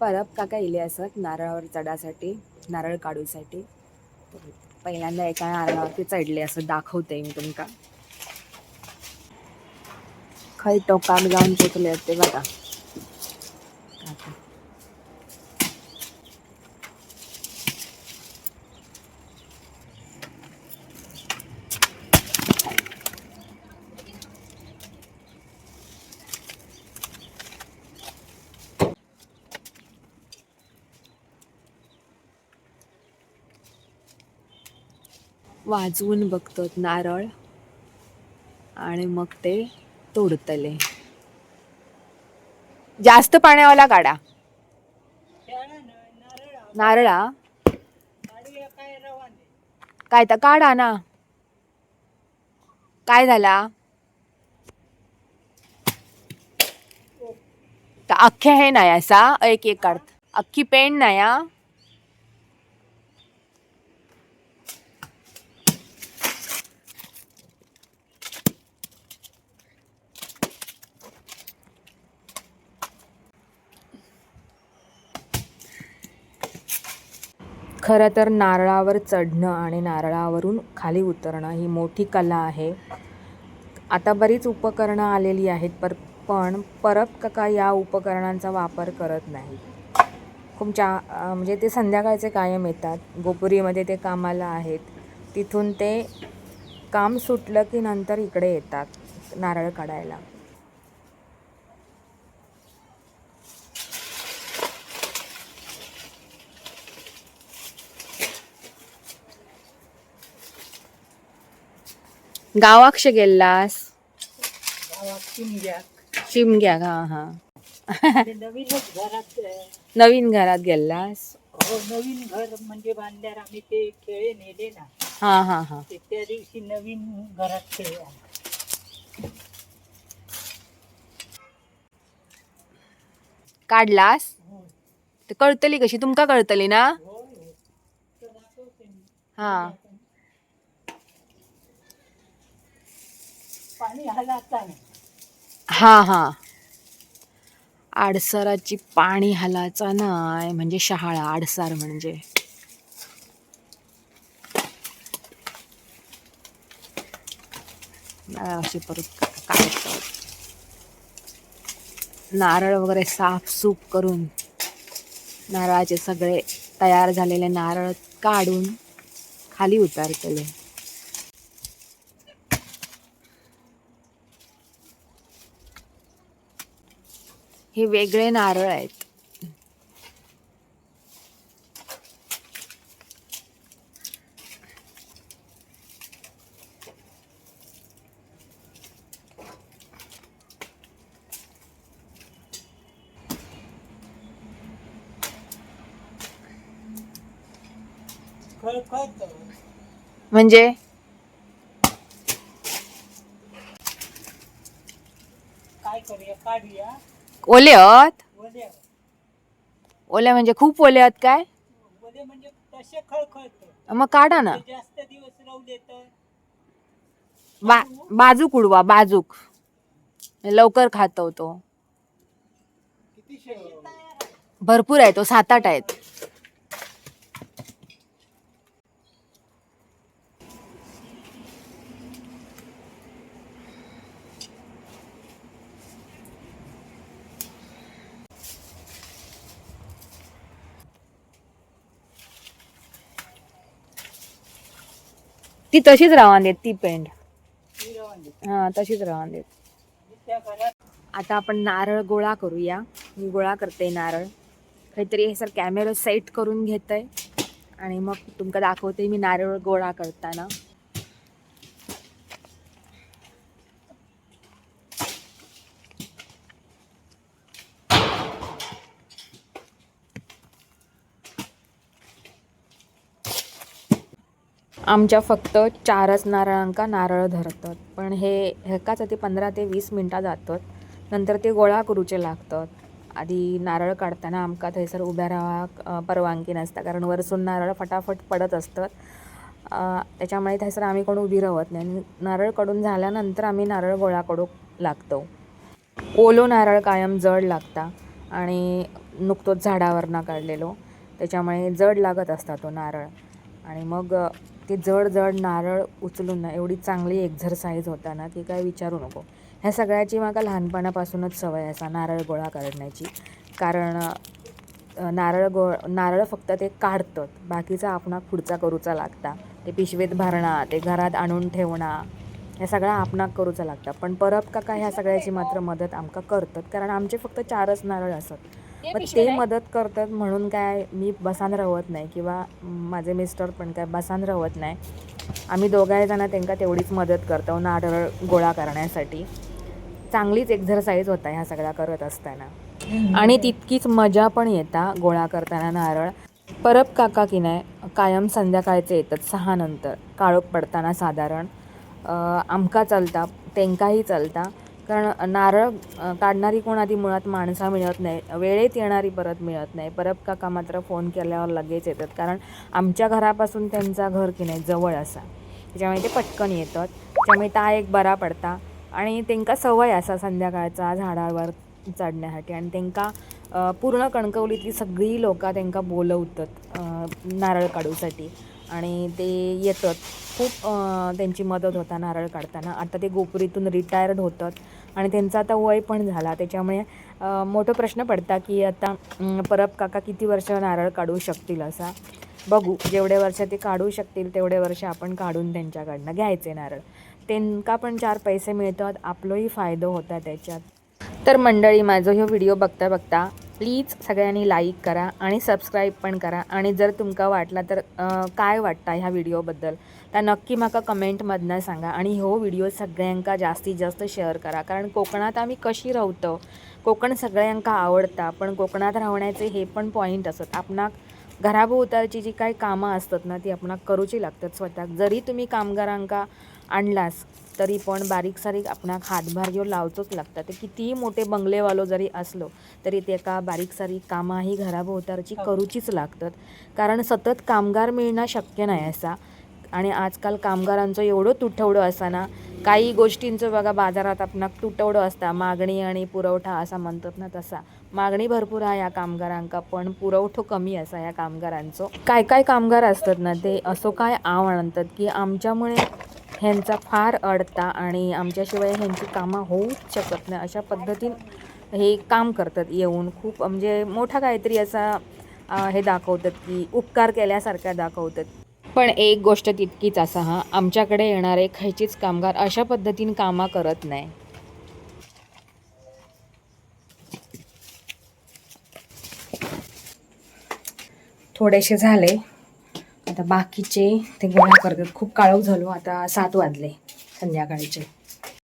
परब काका इले असत नारळावर चढासाठी, नारळ काढूसाठी. पहिल्यांदा एका नारळावरती चढले असं दाखवते मी तुमका. खै टोकाक जाऊन पोचले ते बघा काका. वाजवून बघतात नारळ आणि मग ते तोडतले. जास्त पाण्यावाला काढा नारळा. काय तर काढा ना. काय झाला तर अख्खे हे नाही असा एक एक काढ. अख्खी पेंड नाही हा. खरं तर नारळावर चढणं आणि नारळावरून खाली उतरणं ही मोठी कला आहे. आता बरीच उपकरणं आलेली आहेत पण परब काका या उपकरणांचा वापर करत नाही. खूप म्हणजे ते संध्याकाळचे कायम येतात. गोपुरीमध्ये ते कामाला आहेत. तिथून ते काम सुटलं की नंतर इकडे येतात नारळ काढायला. गावाक्ष गेल्लास? शिमग्याक. हा हा. नवीन घरात गेल्लास? हो, नवीन घर म्हणजे बांधल्यावर आम्ही ते खेळे नेले ना. हा हा हा. त्या दिवशी नवीन घरात खेळे काढलास? ते कळतली कशी? तुमका कळतली ना? हा. पाणी हलाचा नाही. हा हा. आडसराची पाणी हलाचा नाही म्हणजे शहाळा. आडसार म्हणजे अशी परत काढतात. नारळ वगैरे साफसूफ करून नारळाचे सगळे तयार झालेले नारळ काढून खाली उतारतले. हे वेगळे नारळ आहेत. म्हणजे काय करूया? काढूया. ओले आहेत? ओले म्हणजे खूप ओले आहेत काय? ओले म्हणजे तसे खळखळत. मग काढा ना. जास्त दिवस राहू तर बाजूक उडवा. बाजूक लवकर खातो तो. भरपूर आहे तो. 7-8 आहेत. ती तशीच राहून देत. ती पेंड हा तशीच राहून देत. आता आपण नारळ गोळा करूया. मी गोळा करते नारळ. काहीतरी हे सर कॅमेरा सेट करून घेतय आणि मग तुमका दाखवते मी नारळ गोळा करताना. आमच्या फक्त 4च नारळांका नारळ धरतात. पण हे हेकाच ते 15 ते 20 मिनटां जातात. नंतर ते गोळा करूचे लागतात. आधी नारळ काढताना आमका थंयसर उभ्या राहाक परवानगी नसता, कारण वरसून नारळ फटाफट पडत असतात. त्याच्यामुळे थंयसर आम्ही कोण उभी राहत नाही. नारळ काढून झाल्यानंतर आम्ही नारळ गोळा करूक लागतो. ओलो नारळ कायम जड लागता आणि नुकतोच झाडावरनं काढलेलो, त्याच्यामुळे जड लागत असता तो नारळ. आणि मग ते जड जड नारळ उचलून ना एवढी चांगली एक्झरसाईज होता ना की काय विचारू नको. ह्या सगळ्याची मला लहानपणापासूनच सवय असा नारळ गोळा करण्याची. कारण नारळ फक्त ते काढतात, बाकीचा आपणा पुढचा करूचा लागता. ते पिशवीत भरणा, ते घरात आणून ठेवणा, हे सगळं आपणाक करूचा लागतं. पण परब काका ह्या सगळ्याची मात्र मदत आमका करतात, कारण आमचे फक्त 4च नारळ असत. मग ते मदत करतात म्हणून काय मी बसान राहत नाही, किंवा माझे मिस्टर पण काय बसान राहत नाही. आम्ही दोघाही जण त्यांना तेवढीच मदत करतो नारळ गोळा करण्यासाठी. चांगलीच एक्झरसाईज होता ह्या सगळ्या करत असताना. आणि तितकीच मजा पण येता गोळा करताना नारळ. परब काका की नाही कायम संध्याकाळचे येतात 6 नंतर, काळोख पडताना साधारण. आमका चलता, तेंकाही चलता, कारण नारळ काढणारी कोण आधी मुळात माणसं मिळत नाही, वेळेत येणारी परत मिळत नाही. परब काका मात्र फोन केल्यावर लगेच येतात, कारण आमच्या घरापासून त्यांचा घर की नाही जवळ असा, त्याच्यामुळे ते पटकन येतात. त्यामुळे ता एक बरा पडता. आणि त्यांका सवय असा संध्याकाळचा झाडावर चढण्यासाठी. आणि त्यांका पूर्ण कणकवलीतली सगळी लोक त्यांका बोलवतात नारळ काढूसाठी, आणि ते येतात. खूप त्यांची मदत होता नारळ काढताना. आता ते गोपुरीतून रिटायर्ड होतात आणि त्यांचा आता वय पण झाला, त्याच्यामुळे मोठा प्रश्न पडता की आता परब काका किती वर्ष नारळ काढू शकतील असा. बघू, जेवढे वर्ष ते काढू शकतील तेवढे वर्ष आपण काढून त्यांच्याकडनं घ्यायचे नारळ. त्यांना पण 4 पैसे मिळतात, आपलाही फायदा होता त्याच्यात. तर मंडळी, माझा ह्यो व्हिडिओ बघता बघता प्लीज सगळ्यांनी लाईक करा आणि सबस्क्राईब पण करा. आणि जर तुमका वाटला तर काय वाटतं ह्या व्हिडिओबद्दल तर नक्की माका कमेंटमधनं सांगा. आणि हो व्हिडिओ सगळ्यांका जास्तीत जास्त शेअर करा, कारण कोकणात आम्ही कशी राहतो, कोकण सगळ्यांका आवडता. पण कोकणात राहण्याचे हे पण पॉईंट असत, आपणाक घराभोवतालची जी काही कामं असतात ना ती आपणाक करूची लागतात स्वतः. जरी तुम्ही कामगारांका आणलास तरी पण बारीक सारीक आपणाक हातभार घेऊन लावचोच लागतात. ते कितीही मोठे बंगलेवालो जरी असलो तरी ते का बारीक सारीक कामं ही घराभोवतालची करूचीच लागतात, कारण सतत कामगार मिळणं शक्य नाही असा. आणि आजकाल कामगारांचं एवढं तुटवडं असा ना, काही गोष्टींचं बघा बाजारात आपणाक तुटवडं असता, मागणी आणि पुरवठा असा म्हणतात ना तसा. मागणी भरपूर आहे या कामगारांका, पण पुरवठो कमी असा या कामगारांचो. काय काय कामगार असतात ना ते असो काय आव आणतात की आमच्यामुळे ह्यांचा फार अडता आणि आमच्याशिवाय ह्यांची कामं होऊच शकत नाही अशा पद्धतीने हे काम करतात येऊन. खूप म्हणजे मोठा काहीतरी असा हे दाखवतात की उपकार केल्यासारख्या दाखवतात. पण एक गोष्ट तितकीच असा, हा आमच्याकडे येणारे खयचीच कामगार अशा पद्धतीने कामं करत नाही. थोडेसे झाले, आता बाकीचे ते गोळा करतात. खूप काळोख झालो, आता 7 वाजले संध्याकाळचे.